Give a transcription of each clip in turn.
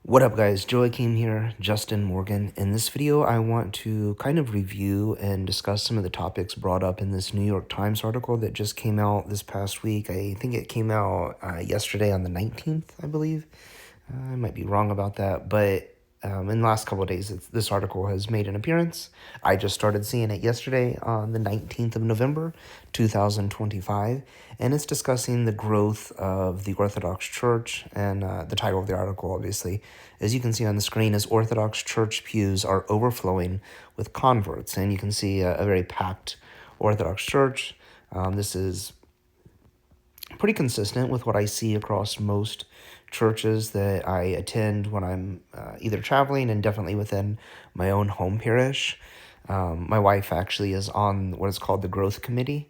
What up guys, Joachim here, Justin Morgan. In this video, I want to kind of review and discuss some of the topics brought up in this New York Times article that just came out this past week. I think it came out yesterday on the 19th, I believe. I might be wrong about that, but in the last couple of days, this article has made an appearance. I just started seeing it yesterday on the 19th of November, 2025, and it's discussing the growth of the Orthodox Church, and the title of the article, obviously, as you can see on the screen, is Orthodox Church Pews Are Overflowing with Converts, and you can see a very packed Orthodox Church. This is pretty consistent with what I see across most churches that I attend when I'm either traveling and definitely within my own home parish. My wife actually is on what is called the growth committee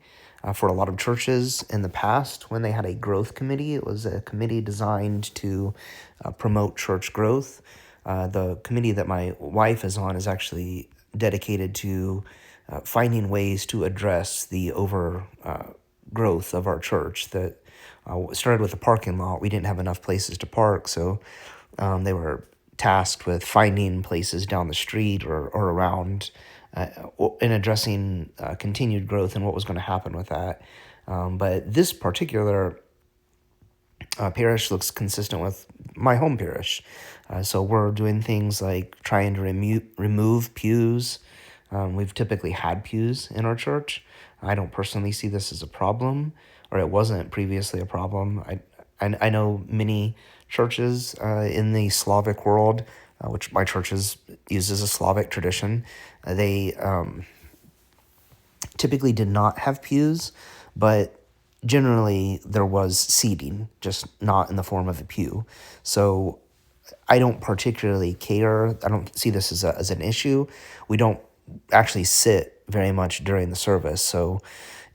for a lot of churches in the past. When they had a growth committee, it was a committee designed to promote church growth. The committee that my wife is on is actually dedicated to finding ways to address the growth of our church that started with a parking lot. We didn't have enough places to park, so they were tasked with finding places down the street or around and addressing continued growth and what was going to happen with that. But this particular parish looks consistent with my home parish. So we're doing things like trying to remove pews. We've typically had pews in our church. I don't personally see this as a problem, or it wasn't previously a problem. I know many churches in the Slavic world, which my church uses a Slavic tradition. They typically did not have pews, but generally there was seating, just not in the form of a pew. So I don't particularly care. I don't see this as an issue. We don't actually sit very much during the service, so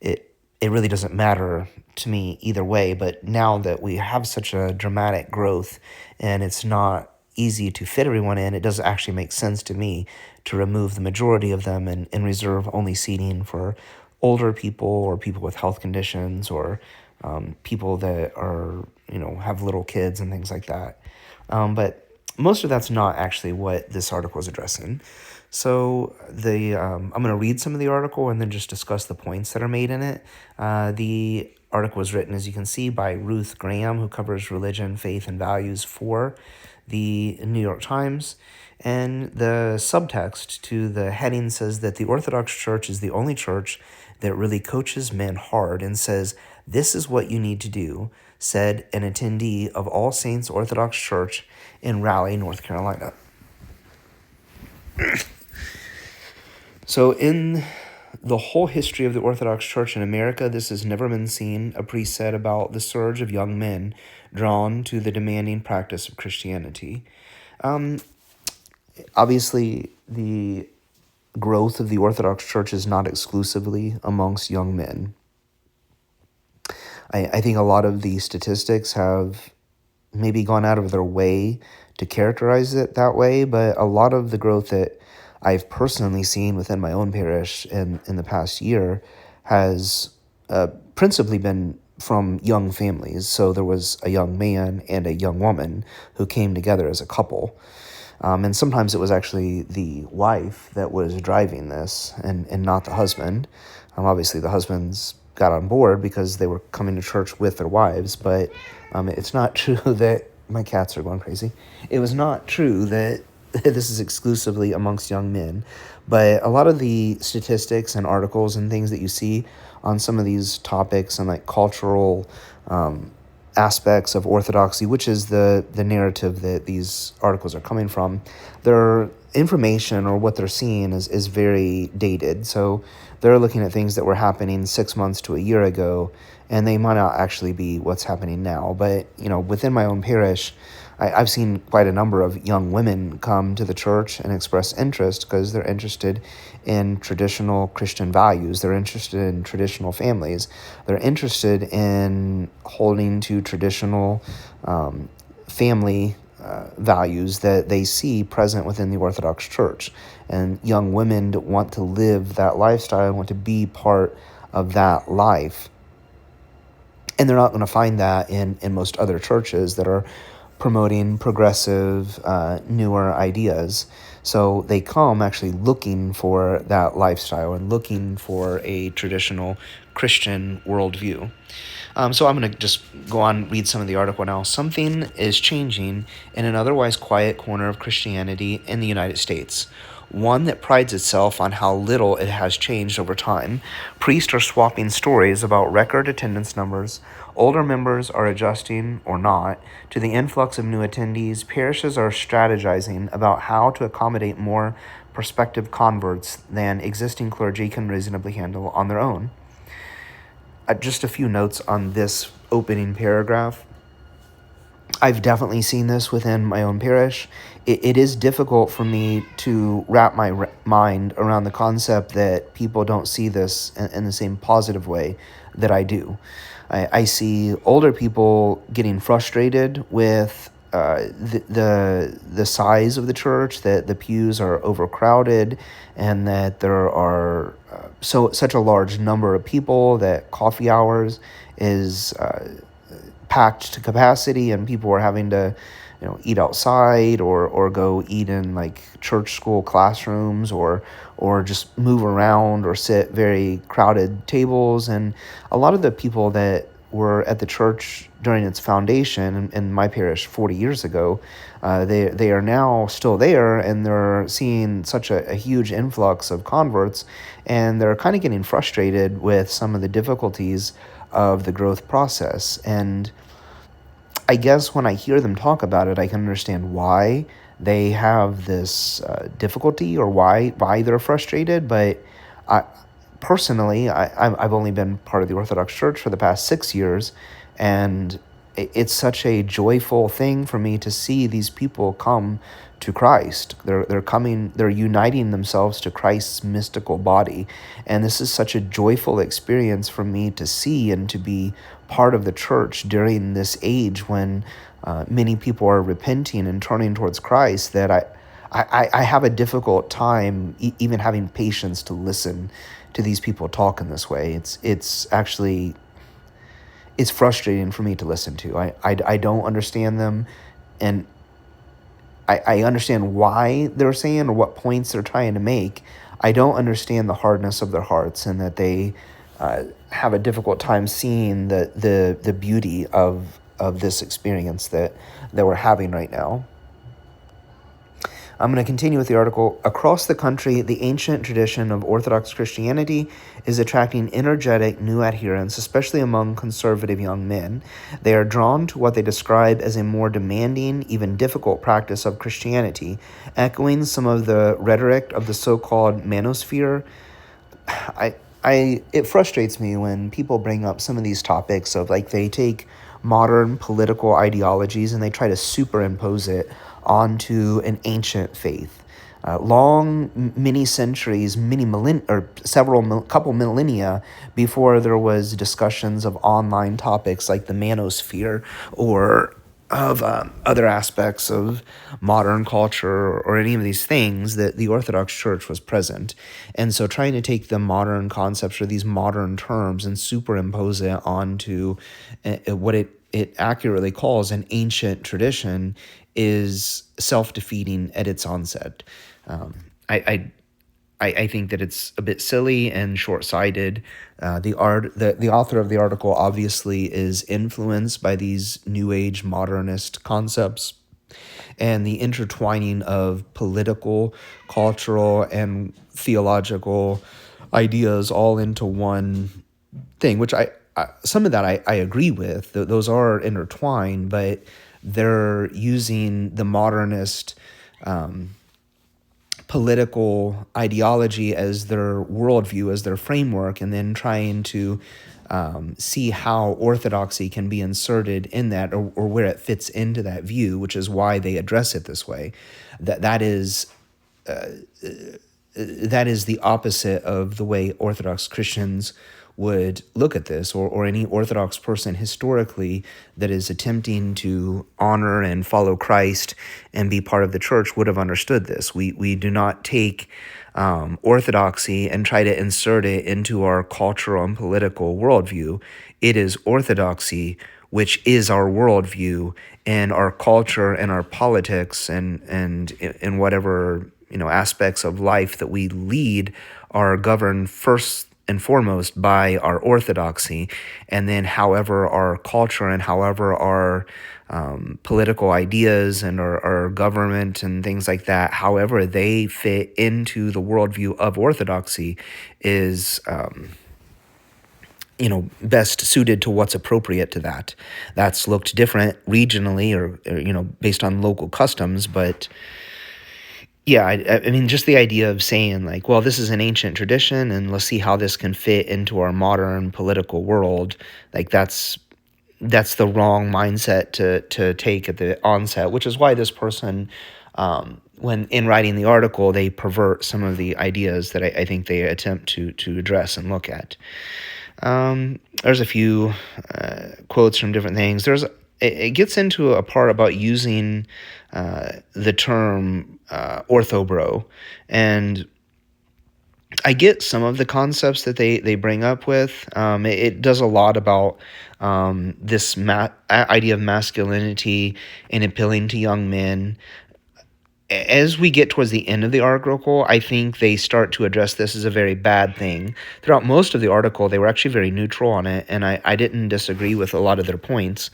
it really doesn't matter to me either way. But now that we have such a dramatic growth and it's not easy to fit everyone in, it does actually make sense to me to remove the majority of them and reserve only seating for older people or people with health conditions or people that are, have little kids and things like that. But most of that's not actually what this article is addressing. So I'm going to read some of the article and then just discuss the points that are made in it. The article was written, as you can see, by Ruth Graham, who covers religion, faith, and values for the New York Times. And the subtext to the heading says that the Orthodox Church is the only church that really coaches men hard and says, "This is what you need to do," said an attendee of All Saints Orthodox Church in Raleigh, North Carolina. So in the whole history of the Orthodox Church in America, this has never been seen, a priest said about the surge of young men drawn to the demanding practice of Christianity. Obviously, the growth of the Orthodox Church is not exclusively amongst young men. I think a lot of the statistics have maybe gone out of their way to characterize it that way, but a lot of the growth that I've personally seen within my own parish in the past year has principally been from young families. So there was a young man and a young woman who came together as a couple. And sometimes it was actually the wife that was driving this and not the husband. Obviously, the husbands got on board because they were coming to church with their wives, but it's not true that my cats are going crazy. It was not true that this is exclusively amongst young men, but a lot of the statistics and articles and things that you see on some of these topics and like cultural aspects of Orthodoxy, which is the narrative that these articles are coming from, their information or what they're seeing is very dated. So they're looking at things that were happening 6 months to a year ago, and they might not actually be what's happening now. But, within my own parish, I've seen quite a number of young women come to the church and express interest because they're interested in traditional Christian values. They're interested in traditional families. They're interested in holding to traditional family values that they see present within the Orthodox Church. And young women want to live that lifestyle, want to be part of that life. And they're not going to find that in most other churches that are promoting progressive, newer ideas. So they come actually looking for that lifestyle and looking for a traditional Christian worldview. So I'm going to just go on, read some of the article now. Something is changing in an otherwise quiet corner of Christianity in the United States, one that prides itself on how little it has changed over time. Priests are swapping stories about record attendance numbers. Older members are adjusting, or not, to the influx of new attendees. Parishes are strategizing about how to accommodate more prospective converts than existing clergy can reasonably handle on their own. Just a few notes on this opening paragraph. I've definitely seen this within my own parish. It is difficult for me to wrap my mind around the concept that people don't see this in the same positive way that I do. I see older people getting frustrated with the size of the church, that the pews are overcrowded, and that there are such a large number of people that coffee hours is packed to capacity, and people are having to, eat outside or go eat in like church school classrooms, or just move around or sit very crowded tables. And a lot of the people that were at the church during its foundation in my parish 40 years ago, they are now still there, and they're seeing such a huge influx of converts, and they're kind of getting frustrated with some of the difficulties of the growth process. And I guess when I hear them talk about it, I can understand why they have this difficulty, or why they're frustrated. But I personally, I've only been part of the Orthodox Church for the past 6 years, and it's such a joyful thing for me to see these people come to Christ. They're uniting themselves to Christ's mystical body. And this is such a joyful experience for me to see and to be part of the church during this age when many people are repenting and turning towards Christ, that I have a difficult time even having patience to listen to these people talk in this way. It's actually, it's frustrating for me to listen to. I don't understand them, and I understand why they're saying or what points they're trying to make. I don't understand the hardness of their hearts, and that they have a difficult time seeing the beauty of this experience that we're having right now. I'm going to continue with the article. Across the country, the ancient tradition of Orthodox Christianity is attracting energetic new adherents, especially among conservative young men. They are drawn to what they describe as a more demanding, even difficult practice of Christianity, echoing some of the rhetoric of the so-called manosphere. It frustrates me when people bring up some of these topics of, like, they take modern political ideologies and they try to superimpose it onto an ancient faith. Many centuries, couple millennia before there was discussions of online topics like the manosphere, or of other aspects of modern culture, or any of these things, that the Orthodox Church was present. And so trying to take the modern concepts or these modern terms and superimpose it onto what it accurately calls an ancient tradition is self-defeating at its onset. I think that it's a bit silly and short-sighted. The author of the article obviously is influenced by these New Age modernist concepts and the intertwining of political, cultural, and theological ideas all into one thing, which some of that I agree with. Those are intertwined, but they're using the modernist political ideology as their worldview, as their framework, and then trying to see how orthodoxy can be inserted in that, or where it fits into that view, which is why they address it this way. That is the opposite of the way Orthodox Christians would look at this, or any Orthodox person historically that is attempting to honor and follow Christ and be part of the church would have understood this. We do not take orthodoxy and try to insert it into our cultural and political worldview. It is orthodoxy which is our worldview, and our culture and our politics and in whatever aspects of life that we lead are governed first and foremost by our orthodoxy, and then however our culture and however our political ideas and our government and things like that, however they fit into the worldview of orthodoxy, is best suited to what's appropriate to that. That's looked different regionally or based on local customs, but yeah, I mean, just the idea of saying like, well, this is an ancient tradition and let's see how this can fit into our modern political world. Like that's the wrong mindset to take at the onset, which is why this person, when in writing the article, they pervert some of the ideas that I think they attempt to address and look at. There's a few quotes from different things. It gets into a part about using the term orthobro, and I get some of the concepts that they bring up with. It does a lot about this idea of masculinity and appealing to young men. As we get towards the end of the article, I think they start to address this as a very bad thing. Throughout most of the article, they were actually very neutral on it, and I didn't disagree with a lot of their points.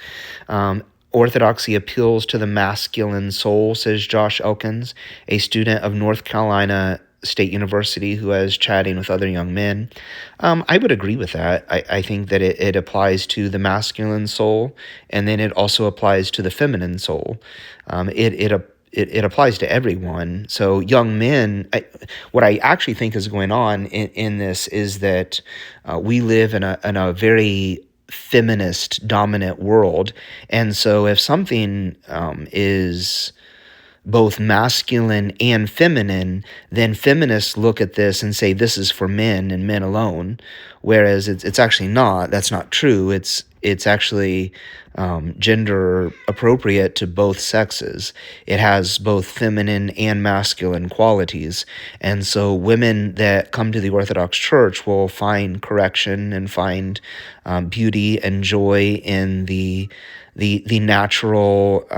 Orthodoxy appeals to the masculine soul, says Josh Elkins, a student of North Carolina State University who is chatting with other young men. I would agree with that. I think that it applies to the masculine soul, and then it also applies to the feminine soul. It applies to everyone. So young men, what I actually think is going on in this is that we live in a very feminist dominant world. And so if something is both masculine and feminine, then feminists look at this and say this is for men and men alone, whereas it's actually not. That's not true. It's actually gender appropriate to both sexes. It has both feminine and masculine qualities, and so women that come to the Orthodox Church will find correction and find beauty and joy in the natural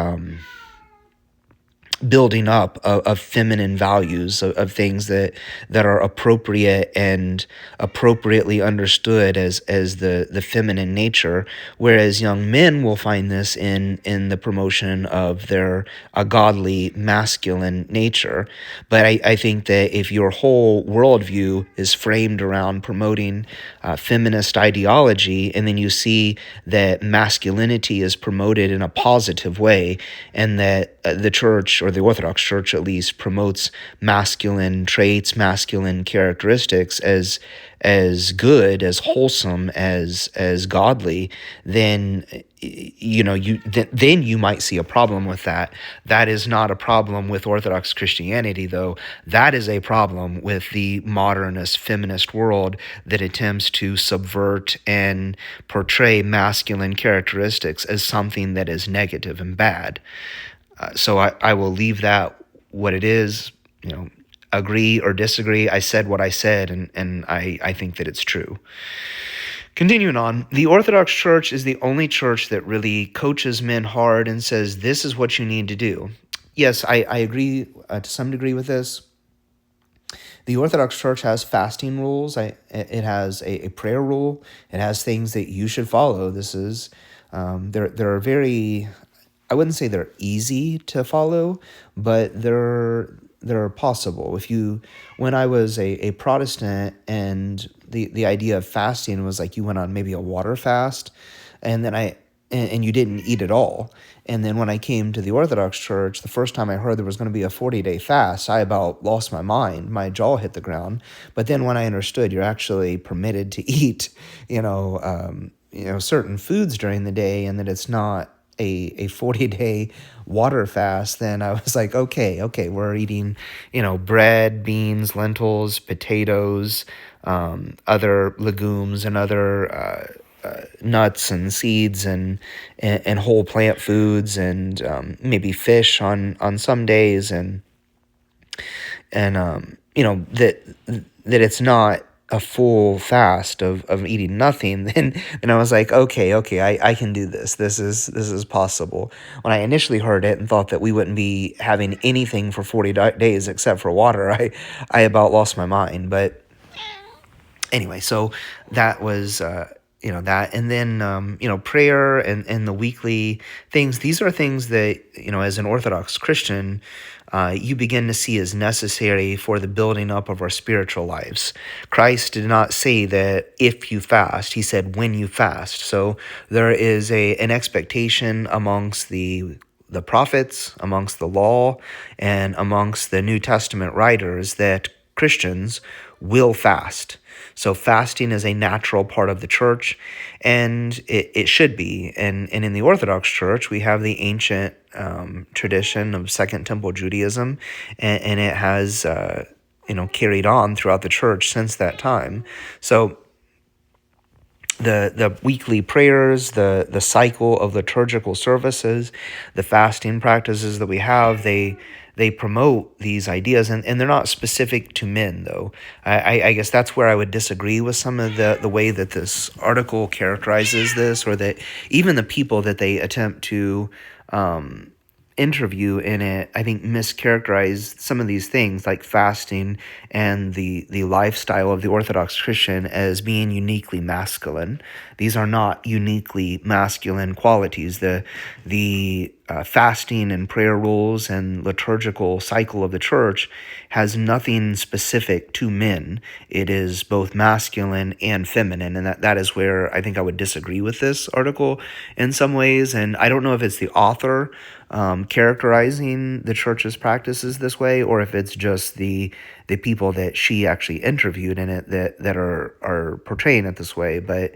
building up of feminine values, of things that are appropriate and appropriately understood as the feminine nature, whereas young men will find this in the promotion of their a godly masculine nature. But I think that if your whole worldview is framed around promoting feminist ideology, and then you see that masculinity is promoted in a positive way, and that the church, or the Orthodox Church at least, promotes masculine traits, masculine characteristics as good, as wholesome, as godly, then then you might see a problem with that. That is not a problem with Orthodox Christianity, though. That is a problem with the modernist feminist world that attempts to subvert and portray masculine characteristics as something that is negative and bad. So I will leave that what it is. Agree or disagree. I said what I said, and I think that it's true. Continuing on, the Orthodox Church is the only church that really coaches men hard and says, this is what you need to do. Yes, I agree to some degree with this. The Orthodox Church has fasting rules. It has a prayer rule. It has things that you should follow. This is, they're very, I wouldn't say they're easy to follow, but they're possible. When I was a Protestant, and the idea of fasting was like you went on maybe a water fast, and then and you didn't eat at all. And then when I came to the Orthodox Church, the first time I heard there was going to be a 40-day fast, I about lost my mind. My jaw hit the ground. But then when I understood you're actually permitted to eat, certain foods during the day, and that it's not a 40-day water fast, then I was like, okay, we're eating, bread, beans, lentils, potatoes, other legumes, and other nuts and seeds, and whole plant foods, and maybe fish on some days, and that it's not a full fast of eating nothing, then I was like, okay, I can do this. This is possible. When I initially heard it and thought that we wouldn't be having anything for 40 days except for water, I about lost my mind. But anyway, so that was that, and then prayer and the weekly things. These are things that, as an Orthodox Christian, you begin to see as necessary for the building up of our spiritual lives. Christ did not say that if you fast; he said when you fast. So there is an expectation amongst the prophets, amongst the law, and amongst the New Testament writers that Christians will fast. So fasting is a natural part of the church, and it should be. And in the Orthodox Church, we have the ancient tradition of Second Temple Judaism, and it has carried on throughout the church since that time. So the weekly prayers, the cycle of liturgical services, the fasting practices that we have, they promote these ideas, and they're not specific to men, though. I guess that's where I would disagree with some of the way that this article characterizes this, or that even the people that they attempt to interview in it, I think, mischaracterized some of these things like fasting and the lifestyle of the Orthodox Christian as being uniquely masculine. These are not uniquely masculine qualities. The fasting and prayer rules and liturgical cycle of the church has nothing specific to men. It is both masculine and feminine, and that is where I think I would disagree with this article in some ways. And I don't know if it's the author characterizing the church's practices this way, or if it's just the people that she actually interviewed in it that are portraying it this way. But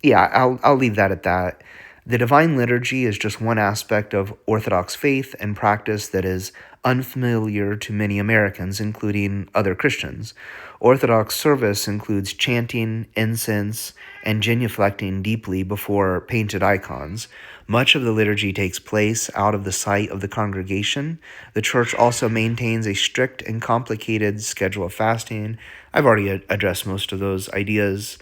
yeah, I'll leave that at that. The Divine Liturgy is just one aspect of Orthodox faith and practice that is unfamiliar to many Americans, including other Christians. Orthodox service includes chanting, incense, and genuflecting deeply before painted icons. Much of the liturgy takes place out of the sight of the congregation. The church also maintains a strict and complicated schedule of fasting. I've already addressed most of those ideas.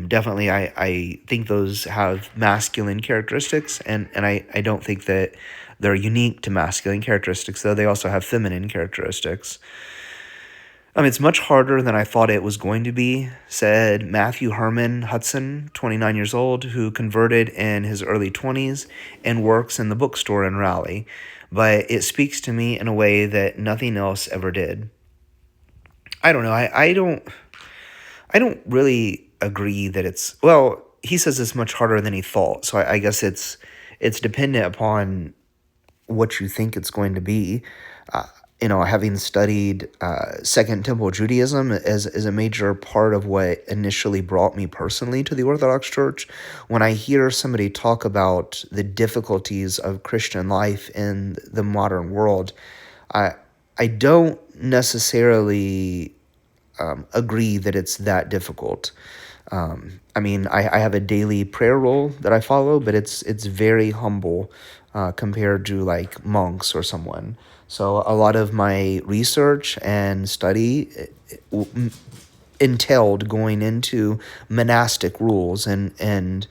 Definitely, I think those have masculine characteristics, and I don't think that they're unique to masculine characteristics, though they also have feminine characteristics. It's much harder than I thought it was going to be, said Matthew Herman Hudson, 29 years old, who converted in his early 20s and works in the bookstore in Raleigh. But it speaks to me in a way that nothing else ever did. I don't know. I don't really agree that it's, well, he says it's much harder than he thought. So I guess it's dependent upon what you think it's going to be. Having studied Second Temple Judaism is a major part of what initially brought me personally to the Orthodox Church. When I hear somebody talk about the difficulties of Christian life in the modern world, I don't necessarily agree that it's that difficult. I have a daily prayer rule that I follow, but it's very humble compared to like monks or someone. So a lot of my research and study entailed going into monastic rules and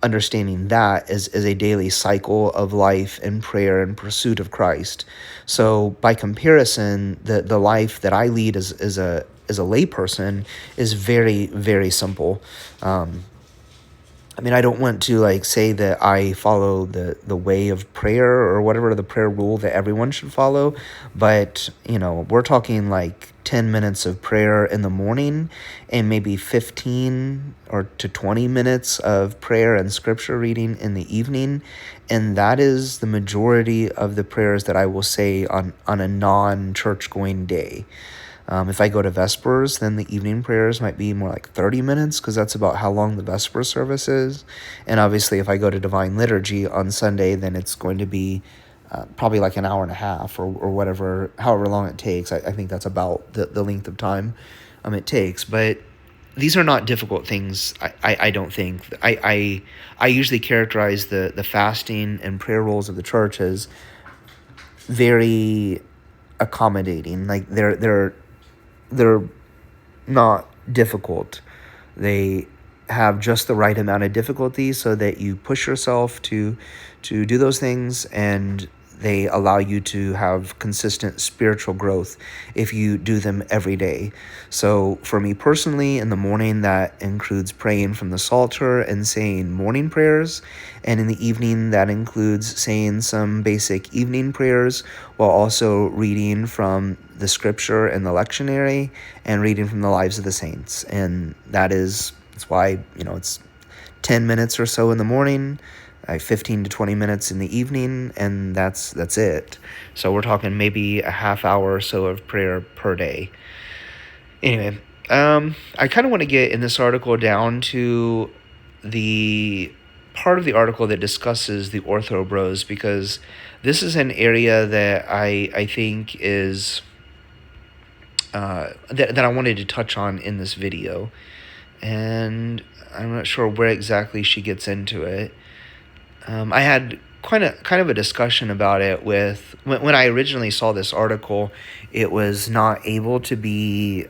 understanding that as a daily cycle of life and prayer and pursuit of Christ. So by comparison, the life that I lead as a layperson is very, very simple. I don't want to say that I follow the way of prayer or whatever, the prayer rule that everyone should follow, but we're talking like 10 minutes of prayer in the morning and maybe 15 or to 20 minutes of prayer and scripture reading in the evening, and that is the majority of the prayers that I will say on a non-church going day. If I go to Vespers, then the evening prayers might be more like 30 minutes because that's about how long the Vesper service is. And obviously, if I go to Divine Liturgy on Sunday, then it's going to be probably like an hour and a half or whatever, however long it takes. I think that's about the length of time it takes. But these are not difficult things, I don't think. I usually characterize the fasting and prayer rules of the church as very accommodating. Like they're not difficult. They have just the right amount of difficulty so that you push yourself to do those things, and they allow you to have consistent spiritual growth if you do them every day. So for me personally, in the morning, that includes praying from the Psalter and saying morning prayers, and in the evening that includes saying some basic evening prayers while also reading from the scripture and the lectionary and reading from the lives of the saints. And that's why, it's 10 minutes or so in the morning, 15 to 20 minutes in the evening, and that's it. So we're talking maybe a half hour or so of prayer per day. Anyway, I kind of want to get in this article down to the part of the article that discusses the orthobros, because this is an area that I think is that I wanted to touch on in this video, and I'm not sure where exactly she gets into it. I had kind of a discussion about it with when I originally saw this article. It was not able to be.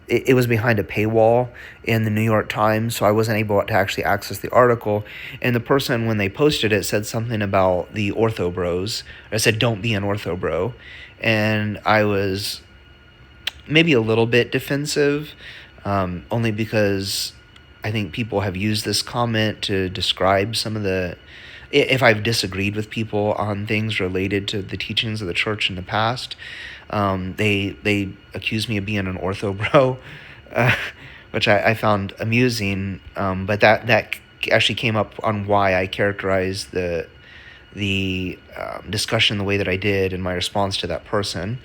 It was behind a paywall in the New York Times, so I wasn't able to actually access the article. And the person, when they posted it, said something about the orthobros. I said, "Don't be an orthobro," and I was maybe a little bit defensive, only because I think people have used this comment to describe some of the. If I've disagreed with people on things related to the teachings of the church in the past, they accuse me of being an orthobro, which I found amusing. But that actually came up on why I characterized the discussion the way that I did in my response to that person.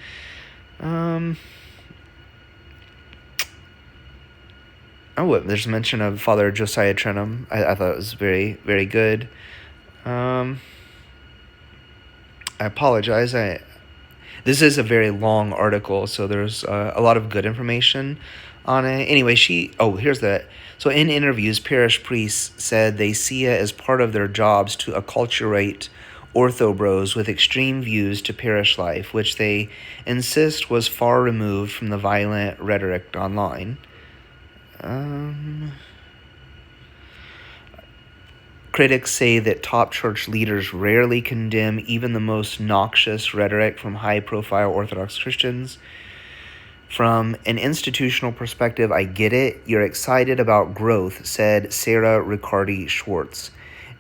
There's mention of Father Josiah Trenum. I thought it was very, very good. I apologize. This is a very long article, so there's a lot of good information on it. Anyway, here's that. So in interviews, parish priests said they see it as part of their jobs to acculturate orthobros with extreme views to parish life, which they insist was far removed from the violent rhetoric online. Critics say that top church leaders rarely condemn even the most noxious rhetoric from high-profile Orthodox Christians. From an institutional perspective, I get it. You're excited about growth, said Sarah Riccardi Schwartz,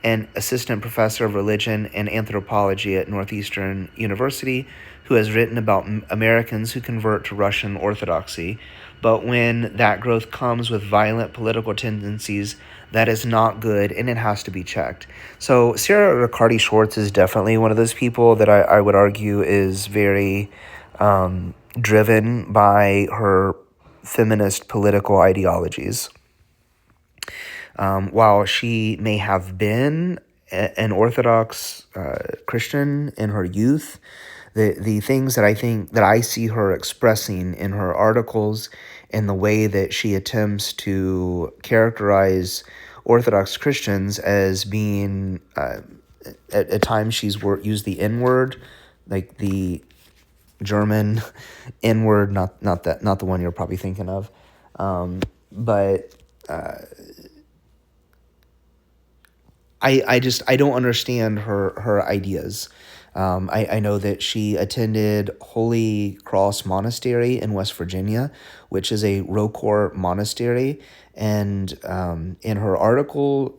an assistant professor of religion and anthropology at Northeastern University, who has written about Americans who convert to Russian Orthodoxy. But when that growth comes with violent political tendencies, that is not good, and it has to be checked. So Sarah Riccardi Schwartz is definitely one of those people that I would argue is very driven by her feminist political ideologies. While she may have been an Orthodox Christian in her youth, the things that I think that I see her expressing in her articles and the way that she attempts to characterize Orthodox Christians as being at times she's used the N word, like the German N word, not the one you're probably thinking of, but I don't understand her ideas. I know that she attended Holy Cross Monastery in West Virginia, which is a ROCOR monastery, and in her article,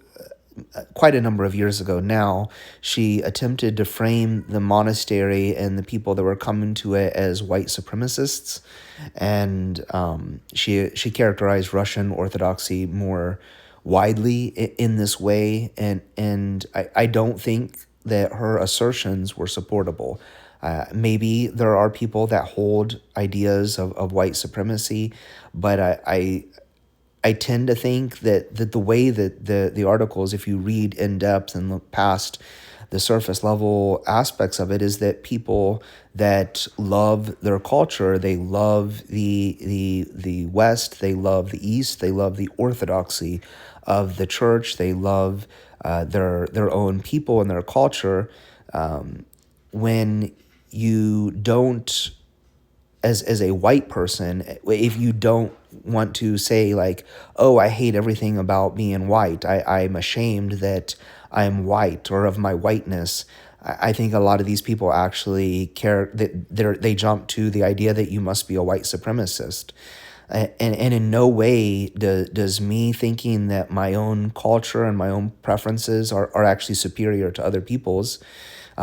quite a number of years ago now, she attempted to frame the monastery and the people that were coming to it as white supremacists, and she characterized Russian Orthodoxy more widely in this way, and I don't think that her assertions were supportable. Maybe there are people that hold ideas of white supremacy, but I tend to think that the way that the articles, if you read in depth and look past the surface level aspects of it, is that people that love their culture, they love the West, they love the East, they love the orthodoxy of the church, they love their own people and their culture. When you don't as a white person, if you don't want to say like, oh, I hate everything about being white, I'm ashamed that I'm white or of my whiteness. I think a lot of these people actually care that they jump to the idea that you must be a white supremacist. And in no way does me thinking that my own culture and my own preferences are actually superior to other people's.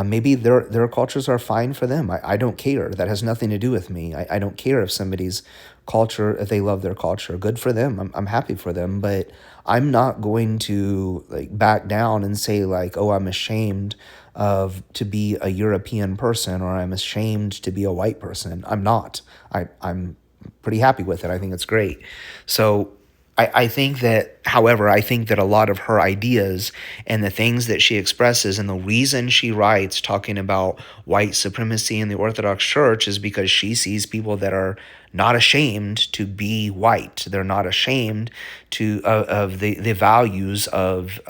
Maybe their cultures are fine for them. I don't care. That has nothing to do with me. I don't care if somebody's culture, if they love their culture. Good for them. I'm happy for them. But I'm not going to like back down and say like, oh, I'm ashamed of to be a European person, or I'm ashamed to be a white person. I'm not. I'm pretty happy with it. I think it's great. So I think that, however, I think that a lot of her ideas and the things that she expresses and the reason she writes talking about white supremacy in the Orthodox Church is because she sees people that are not ashamed to be white. They're not ashamed of the values of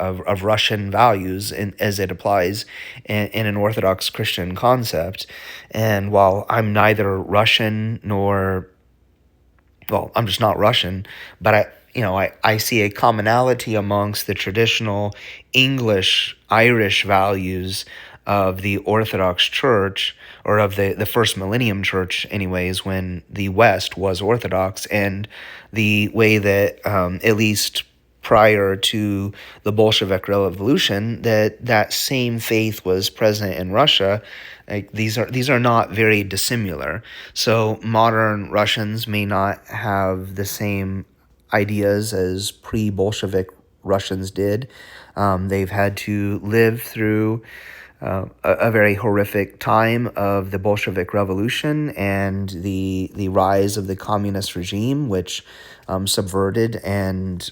Russian values as it applies in an Orthodox Christian concept. And while I'm neither Russian nor, well, I'm just not Russian, but I see a commonality amongst the traditional English, Irish values of the Orthodox Church, or of the first millennium church, anyways, when the West was Orthodox, and the way that, at least prior to the Bolshevik Revolution, that same faith was present in Russia. Like these are not very dissimilar. So modern Russians may not have the same ideas as pre-Bolshevik Russians did. They've had to live through a very horrific time of the Bolshevik Revolution and the rise of the communist regime, which subverted and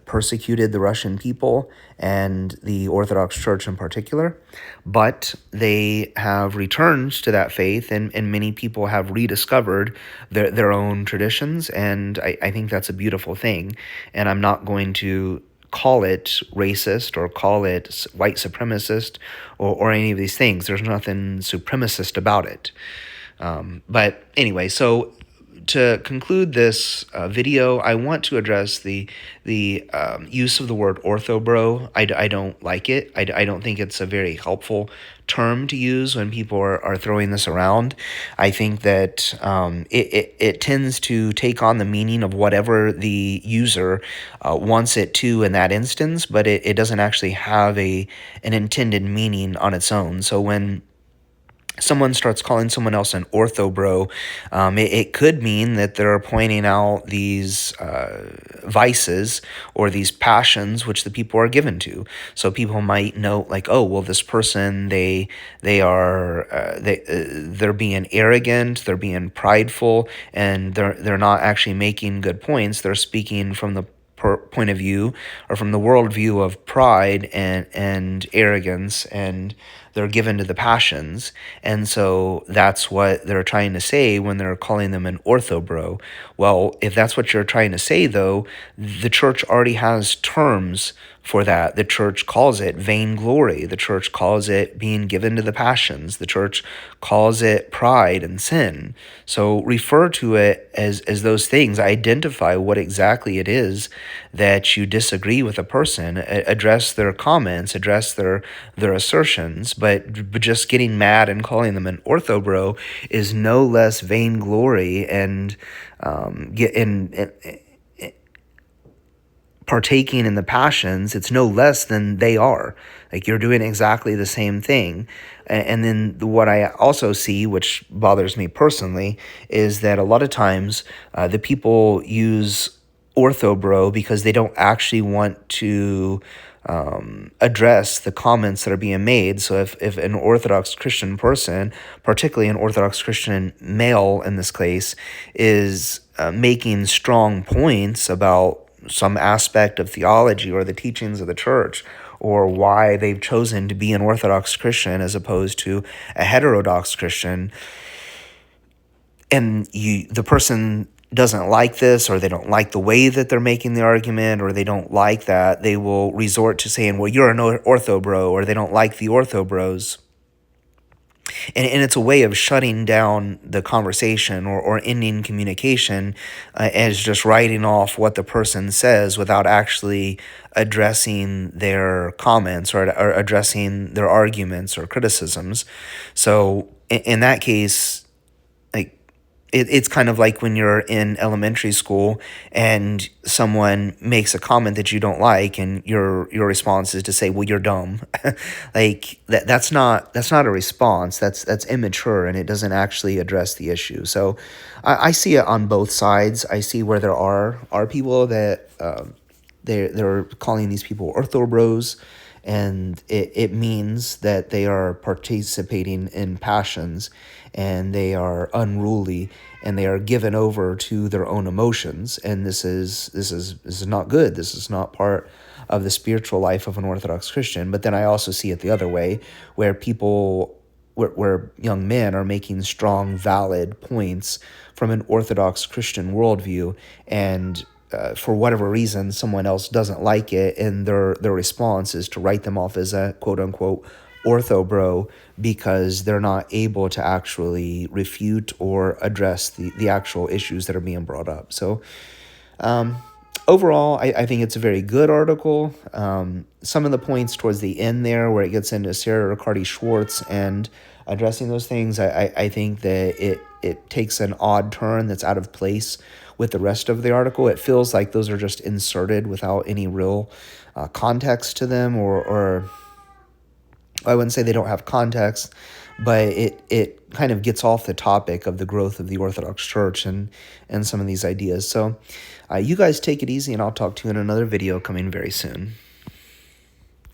persecuted the Russian people and the Orthodox Church in particular. But they have returned to that faith, and many people have rediscovered their own traditions, and I think that's a beautiful thing. And I'm not going to call it racist or call it white supremacist or any of these things. There's nothing supremacist about it. But anyway, so to conclude this video, I want to address the use of the word orthobro. I don't like it. I don't think it's a very helpful term to use when people are throwing this around. I think that it tends to take on the meaning of whatever the user wants it to in that instance, but it doesn't actually have an intended meaning on its own. So when someone starts calling someone else an orthobro, it could mean that they're pointing out these vices or these passions which the people are given to. So people might note like, oh, well, this person, they're being arrogant, they're being prideful, and they're not actually making good points. They're speaking from the point of view or from the worldview of pride and arrogance, and they're given to the passions. And so that's what they're trying to say when they're calling them an orthobro. Well, if that's what you're trying to say, though, the church already has terms for that. The church calls it vainglory. The church calls it being given to the passions. The church calls it pride and sin. So refer to it as those things. Identify what exactly it is that you disagree with a person. Address their comments, address their assertions, but just getting mad and calling them an orthobro is no less vainglory and partaking in the passions. It's no less than they are. Like, you're doing exactly the same thing. And then what I also see, which bothers me personally, is that a lot of times the people use orthobro because they don't actually want to address the comments that are being made. So if an Orthodox Christian person, particularly an Orthodox Christian male in this case, is making strong points about some aspect of theology or the teachings of the church, or why they've chosen to be an Orthodox Christian as opposed to a heterodox Christian, and the person doesn't like this, or they don't like the way that they're making the argument, or they don't like that, they will resort to saying, well, you're an orthobro, or they don't like the orthobros. and it's a way of shutting down the conversation or ending communication as just writing off what the person says without actually addressing their comments or addressing their arguments or criticisms. So in that case, like, it's kind of like when you're in elementary school and someone makes a comment that you don't like, and your response is to say, "Well, you're dumb." Like that's not a response. That's immature, and it doesn't actually address the issue. So I see it on both sides. I see where there are people that they're calling these people orthobros, and it means that they are participating in passions, and they are unruly, and they are given over to their own emotions, and this is not good. This is not part of the spiritual life of an Orthodox Christian. But then I also see it the other way, where where young men are making strong, valid points from an Orthodox Christian worldview, and for whatever reason, someone else doesn't like it, and their response is to write them off as a quote unquote orthobro, because they're not able to actually refute or address the actual issues that are being brought up. So overall, I think it's a very good article. Some of the points towards the end there, where it gets into Sarah Riccardi-Schwartz and addressing those things, I think that it takes an odd turn that's out of place with the rest of the article. It feels like those are just inserted without any real context to them, or I wouldn't say they don't have context, but it kind of gets off the topic of the growth of the Orthodox Church and some of these ideas. So you guys take it easy, and I'll talk to you in another video coming very soon.